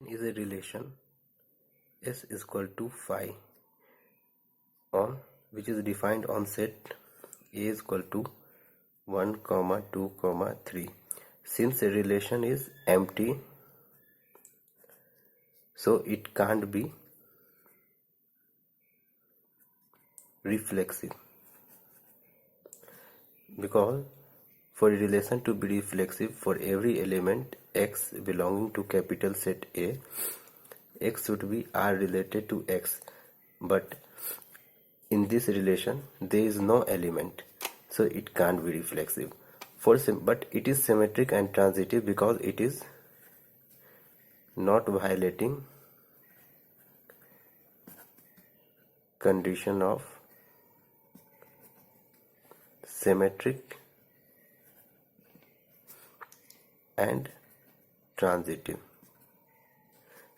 is a relation S is equal to phi on which is defined on set A is equal to 1, 2, 3. Since a relation is empty, so it can't be reflexive, because for a relation to be reflexive, for every element x belonging to capital set A, x should be R related to x, but in this relation there is no element, so it can't be reflexive. But it is symmetric and transitive because it is not violating condition of symmetric and transitive.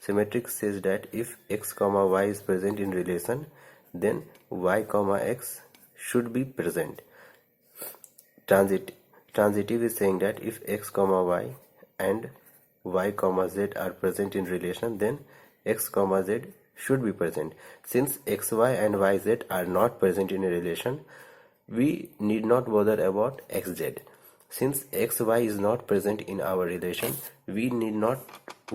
Symmetric says that if x comma y is present in relation, then y comma x should be present. Transitive is saying that if x comma y and y comma z are present in relation, then x comma z should be present. Since xy and yz are not present in a relation, we need not bother about xz. Since xy is not present in our relation, we need not have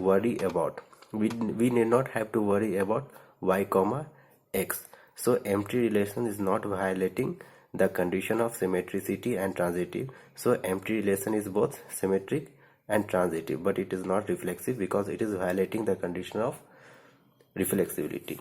to worry about y comma x. So empty relation is not violating the condition of symmetricity and transitive. So empty relation is both symmetric and transitive, but it is not reflexive because it is violating the condition of reflexibility.